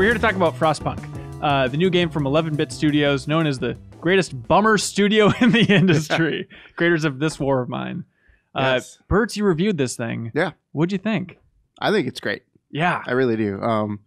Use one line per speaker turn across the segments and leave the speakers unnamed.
we're here to talk about Frostpunk, the new game from 11-Bit Studios, known as the greatest bummer studio in the industry, creators of This War of Mine.
Yes.
Bert, you reviewed this thing.
Yeah.
What'd you think?
I think it's great.
Yeah.
I really do.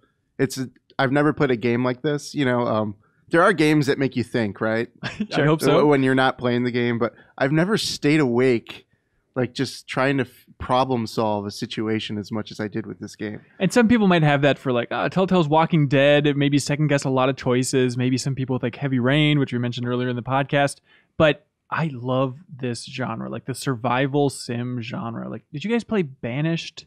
I've never played a game like this. You know, there are games that make you think, right?
Sure. I hope so.
When you're not playing the game, but I've never stayed awake, like just trying to problem solve a situation as much as I did with this game.
And some people might have that for like, Telltale's Walking Dead. It maybe second guess a lot of choices. Maybe some people with like Heavy Rain, which we mentioned earlier in the podcast. But I love this genre, like the survival sim genre. Like, did you guys play Banished?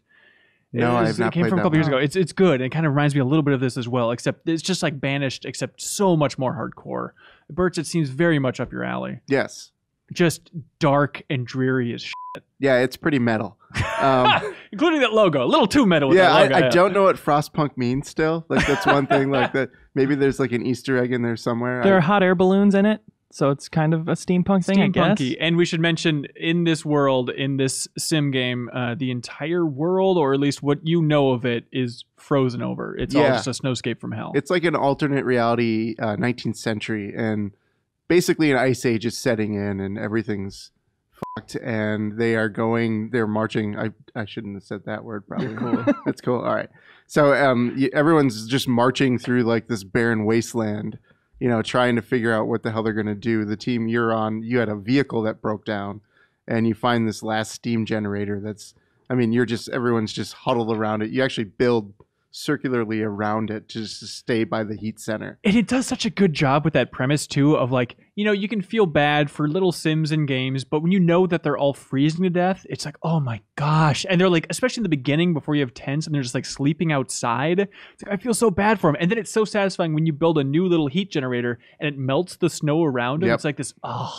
No, I have not
It came
played
from a
that
couple years
one.
ago. It's good. It kind of reminds me a little bit of this as well, except it's just like Banished, except so much more hardcore. Bert's, it seems very much up your alley.
Yes.
Just dark and dreary as shit.
Yeah, it's pretty metal.
Including that logo. A little too metal with
Yeah,
that logo.
I don't know what Frostpunk means still. Like, that's one thing like that. Maybe there's like an Easter egg in there somewhere.
There are hot air balloons in it, so it's kind of a steampunk thing, I guess.
Steampunky. And we should mention, in this world, in this sim game, the entire world, or at least what you know of it, is frozen over. It's all just a snowscape from hell.
It's like an alternate reality, 19th century, and basically an ice age is setting in and everything's fucked, and they're marching. I shouldn't have said that word, probably. Cool. That's cool. All right. So everyone's just marching through like this barren wasteland, you know, trying to figure out what the hell they're going to do. The team you're on, you had a vehicle that broke down, and you find this last steam generator everyone's just huddled around it. You actually build circularly around it to just stay by the heat center.
And it does such a good job with that premise too of like, you know, you can feel bad for little sims in games, but when you know that they're all freezing to death, it's like, oh my gosh. And they're like, especially in the beginning before you have tents and they're just like sleeping outside. It's like, I feel so bad for them. And then it's so satisfying when you build a new little heat generator and it melts the snow around them. Yep. It's like this,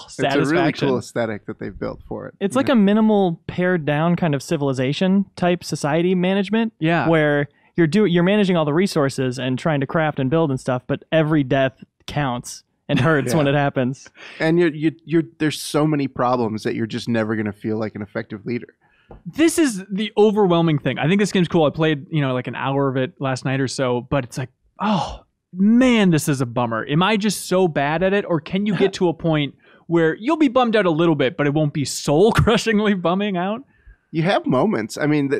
satisfaction.
It's a really cool aesthetic that they've built for it.
It's like a minimal pared down kind of civilization type society management.
Yeah.
Where you're managing all the resources and trying to craft and build and stuff, but every death counts and hurts when it happens.
And there's so many problems that you're just never going to feel like an effective leader.
This is the overwhelming thing. I think this game's cool. I played, like an hour of it last night or so, but it's like, oh man, this is a bummer. Am I just so bad at it? Or can you get to a point where you'll be bummed out a little bit, but it won't be soul crushingly bumming out?
You have moments. I mean,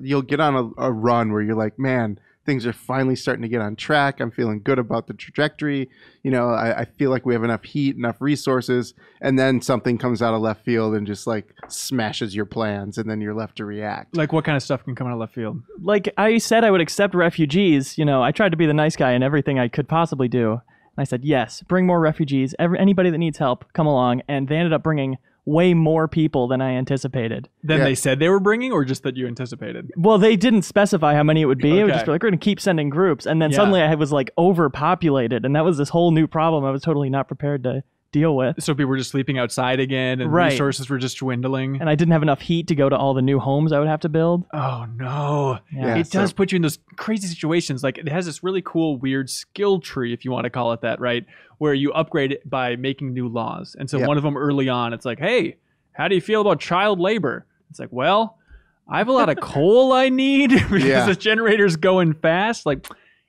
you'll get on a run where you're like, man, things are finally starting to get on track. I'm feeling good about the trajectory. You know, I feel like we have enough heat, enough resources. And then something comes out of left field and just like smashes your plans. And then you're left to react.
Like what kind of stuff can come out of left field?
Like I said, I would accept refugees. You know, I tried to be the nice guy in everything I could possibly do. And I said, yes, bring more refugees. Anybody that needs help, come along. And they ended up bringing way more people than I anticipated.
Than they said they were bringing, or just that you anticipated?
Well, they didn't specify how many it would be.
Okay.
It would just be like, we're going to keep sending groups. And then suddenly I was like overpopulated. And that was this whole new problem I was totally not prepared to deal with.
So people were just sleeping outside again and resources were just dwindling.
And I didn't have enough heat to go to all the new homes I would have to build.
Oh no.
Yeah.
It does put you in those crazy situations. Like it has this really cool, weird skill tree, if you want to call it that, right? Where you upgrade it by making new laws. And so one of them early on, it's like, hey, how do you feel about child labor? It's like, well, I have a lot of coal I need because the generator's going fast. Like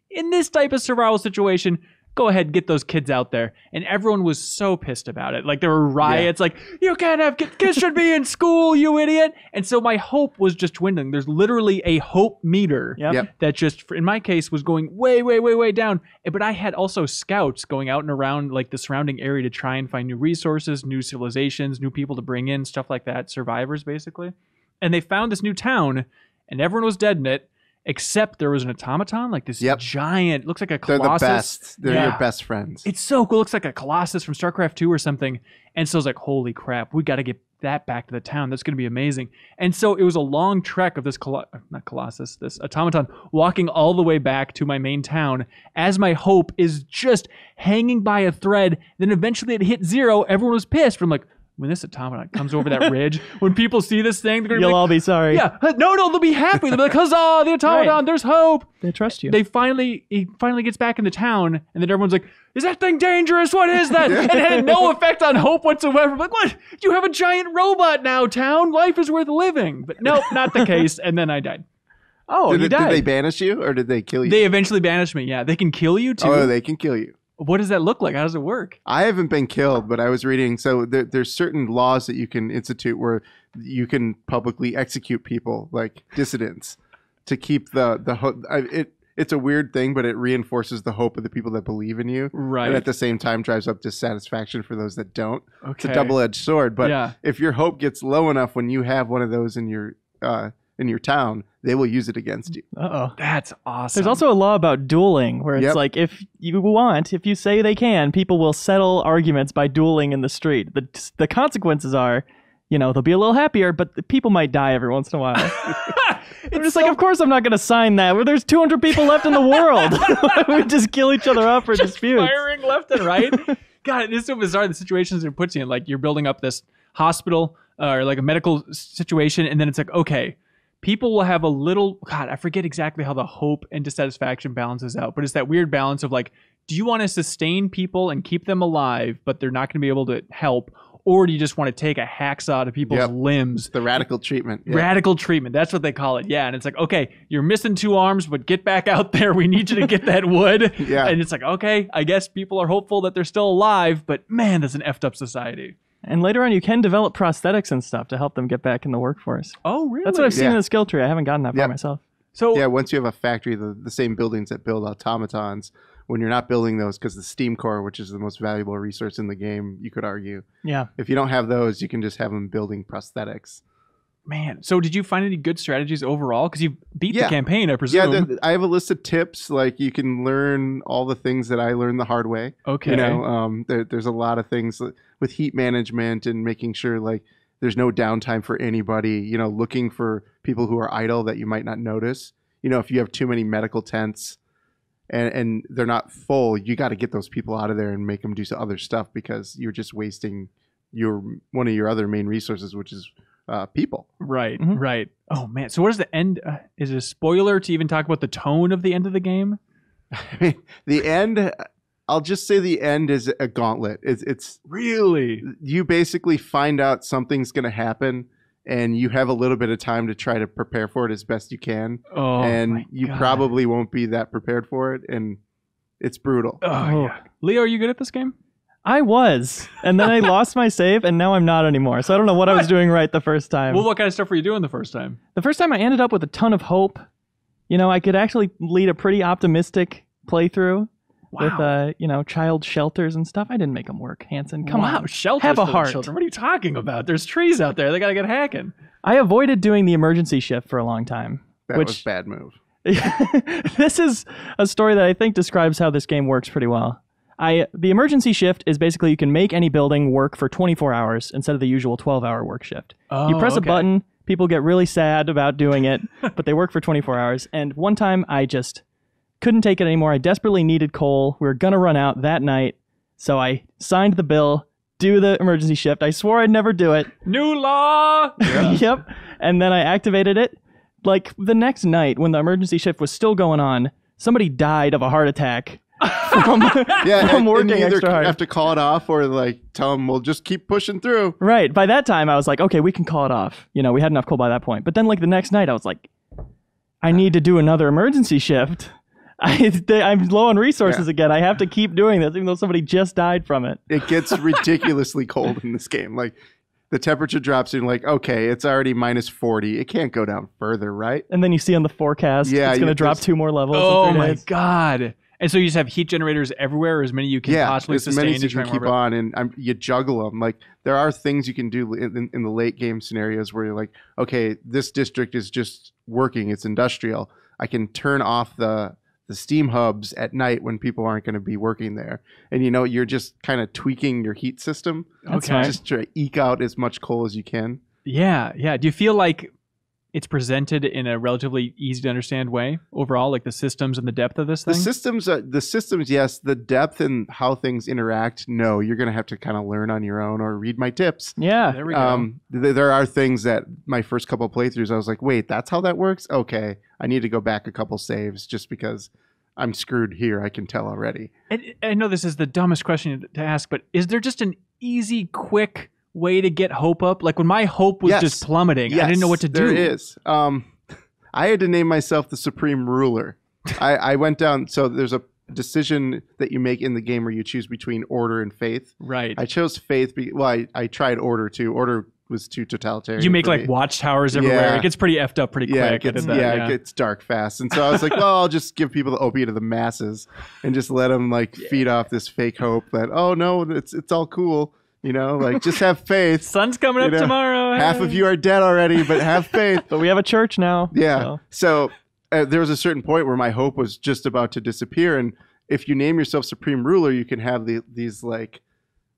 in this type of survival situation, go ahead, get those kids out there. And everyone was so pissed about it. Like there were riots, like, you can't have kids should be in school, you idiot. And so my hope was just dwindling. There's literally a hope meter that just, in my case, was going way, way, way, way down. But I had also scouts going out and around like the surrounding area to try and find new resources, new civilizations, new people to bring in, stuff like that, survivors basically. And they found this new town and everyone was dead in it. Except there was an automaton, like this giant, looks like a colossus.
They're the best. They're your best friends.
It's so cool. It looks like a colossus from StarCraft 2 or something. And so I was like, holy crap, we got to get that back to the town. That's going to be amazing. And so it was a long trek of this, this automaton, walking all the way back to my main town as my hope is just hanging by a thread. Then eventually it hit zero. Everyone was pissed. I'm like, when this automaton comes over that ridge, when people see this thing, they're going to
You'll all be sorry.
Yeah. No, they'll be happy. They'll be like, huzzah, the automaton, there's hope.
They trust you.
He finally gets back into town, and then everyone's like, is that thing dangerous? What is that? And it had no effect on hope whatsoever. I'm like, what? You have a giant robot now, town. Life is worth living. But nope, not the case. And then I died.
Oh, you
Did
died.
they banish you or did they kill you?
They eventually banished me. Yeah, they can kill you too.
Oh, they can kill you.
What does that look like? How does it work?
I haven't been killed, but I was reading. So there's certain laws that you can institute where you can publicly execute people like dissidents to keep it's a weird thing, but it reinforces the hope of the people that believe in you.
Right.
And at the same time drives up dissatisfaction for those that don't.
Okay.
It's a double-edged sword. But
Yeah.
if your hope gets low enough when you have one of those in your town, they will use it against you.
Uh-oh.
That's awesome.
There's also a law about dueling where it's
Yep.
like if you say they can, people will settle arguments by dueling in the street. The consequences are, they'll be a little happier, but the people might die every once in a while. I'm just like, of course I'm not going to sign that. Well, there's 200 people left in the world. We just kill each other up for disputes.
firing left and right. God, it is so bizarre the situations it puts you in. Like you're building up this hospital or like a medical situation, and then it's like, okay, people will have a little, God, I forget exactly how the hope and dissatisfaction balances out, but it's that weird balance of like, do you want to sustain people and keep them alive, but they're not going to be able to help? Or do you just want to take a hacksaw to people's limbs?
The radical treatment. Yeah.
Radical treatment. That's what they call it. Yeah. And it's like, okay, you're missing 2 arms, but get back out there. We need you to get that wood.
Yeah.
And it's like, okay, I guess people are hopeful that they're still alive, but man, that's an effed up society.
And later on, you can develop prosthetics and stuff to help them get back in the workforce.
Oh, really?
That's what I've seen
Yeah.
in the skill tree. I haven't gotten that far
Yep.
myself.
So
Yeah, once you have a factory, the same buildings that build automatons, when you're not building those, because the steam core, which is the most valuable resource in the game, you could argue,
Yeah.
if you don't have those, you can just have them building prosthetics.
man, so did you find any good strategies overall? Because you beat the
Yeah.
campaign, I presume.
Yeah, I have a list of tips. Like you can learn all the things that I learned the hard way.
Okay.
There's a lot of things with heat management and making sure like there's no downtime for anybody. Looking for people who are idle that you might not notice. If you have too many medical tents and they're not full, you got to get those people out of there and make them do some other stuff because you're just wasting one of your other main resources, which is people.
Right,
Mhm.
right. Oh, man. So what is the end? Is it a spoiler to even talk about the tone of the end of the game?
The end, I'll just say the end is a gauntlet. It's
Really?
you basically find out something's going to happen and you have a little bit of time to try to prepare for it as best you can.
Oh,
and
my
you
God.
probably won't be that prepared for it. And it's brutal.
Oh, yeah. Leo, are you good at this game?
I was. And then I lost my save, and now I'm not anymore. So I don't know what I was doing right the first time.
Well, what kind of stuff were you doing the first time?
The first time I ended up with a ton of hope. I could actually lead a pretty optimistic playthrough
Wow.
with, child shelters and stuff. I didn't make them work, Hanson. Come
wow,
on.
shelters
Have a
for the
heart.
children. What are you talking about? There's trees out there. They got to get hacking.
I avoided doing the emergency shift for a long time.
That
which
was a bad move.
This is a story that I think describes how this game works pretty well. The emergency shift is basically you can make any building work for 24 hours instead of the usual 12-hour work shift. You press a button, people get really sad about doing it, but they work for 24 hours. And one time I just couldn't take it anymore. I desperately needed coal. We were going to run out that night. So I signed the bill, do the emergency shift. I swore I'd never do it.
New law.
Yep. And then I activated it. Like the next night when the emergency shift was still going on, somebody died of a heart attack from working
and you either
extra hard.
have to call it off or like tell them we'll just keep pushing through.
Right. By that time, I was like, okay, we can call it off. We had enough coal by that point. But then like the next night, I was like, I need to do another emergency shift. I'm low on resources again. I have to keep doing this even though somebody just died from it.
It gets ridiculously cold in this game. Like the temperature drops and you're like, okay, it's already minus 40. It can't go down further, right?
And then you see on the forecast,
Yeah,
it's going to drop
there's-
2 more levels
Oh
in 3
my
days.
God. And so you just have heat generators everywhere, or as many you can possibly
as
sustain
many as
to
you
try
can
and
keep
warm up?
on, and you juggle them. Like there are things you can do in the late game scenarios where you're like, okay, this district is just working; it's industrial. I can turn off the steam hubs at night when people aren't going to be working there, and you're just kind of tweaking your heat system.
Okay.
Just to eke out as much coal as you can.
Yeah, yeah. Do you feel like it's presented in a relatively easy to understand way overall, like the systems and the depth of this thing?
The systems, yes. The depth and how things interact, no. You're going to have to kind of learn on your own or read my tips.
Yeah.
There we go.
There are things that my first couple of playthroughs, I was like, wait, that's how that works? Okay, I need to go back a couple saves just because I'm screwed here. I can tell already.
And I know this is the dumbest question to ask, but is there just an easy, quick way to get hope up? Like when my hope was
Yes.
just plummeting, I
Yes,
didn't know what to do.
There is. I had to name myself the Supreme Ruler. I went down. So there's a decision that you make in the game where you choose between order and faith.
Right.
I chose faith. I tried order too. Order was too totalitarian.
You make like watchtowers everywhere. It gets pretty effed up pretty quick.
It gets dark fast. And so I was like, well, I'll just give people the opiate of the masses and just let them like feed off this fake hope that, oh no, it's all cool. You know, like just have faith.
Sun's coming up tomorrow.
Half of you are dead already, but have faith.
But we have a church now.
Yeah. So there was a certain point where my hope was just about to disappear. And if you name yourself Supreme Ruler, you can have these like,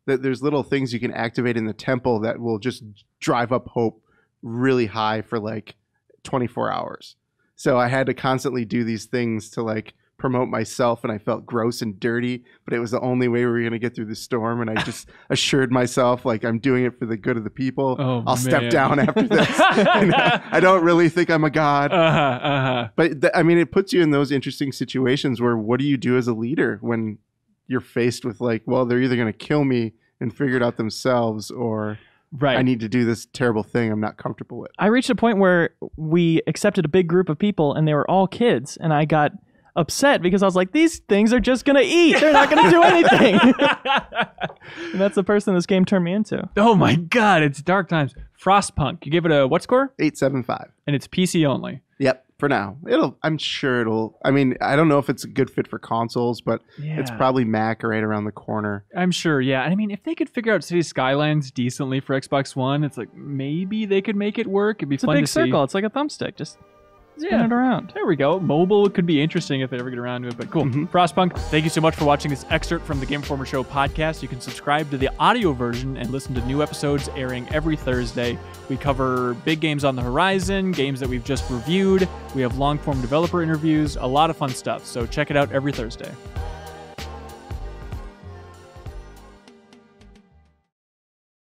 there's little things you can activate in the temple that will just drive up hope really high for like 24 hours. So I had to constantly do these things to like promote myself, and I felt gross and dirty, but it was the only way we were going to get through the storm. And I just assured myself like I'm doing it for the good of the people. I'll step down after this. I don't really think I'm a god. But I mean, it puts you in those interesting situations where what do you do as a leader when you're faced with like, well, they're either going to kill me and figure it out themselves, or I need to do this terrible thing I'm not comfortable with.
I reached a point where we accepted a big group of people and they were all kids, and I got upset because I was like, these things are just going to eat. They're not going to do anything. And that's the person this game turned me into.
Oh my God, it's dark times. Frostpunk. You give it a what score?
8.75.
And it's PC only.
Yep. For now, I'm sure it'll. I mean, I don't know if it's a good fit for consoles, but it's probably Mac right around the corner.
I'm sure, yeah. I mean, if they could figure out City Skylines decently for Xbox One, it's like maybe they could make it work. It'd be fun to see.
It's a big circle. It's like a thumbstick. Just spin it around.
There we go. Mobile could be interesting if they ever get around to it, but cool. Frostpunk, thank you so much for watching this excerpt from the Game Informer Show podcast. You can subscribe to the audio version and listen to new episodes airing every Thursday. We cover big games on the horizon, games that we've just reviewed. We have long-form developer interviews, a lot of fun stuff. So check it out every Thursday.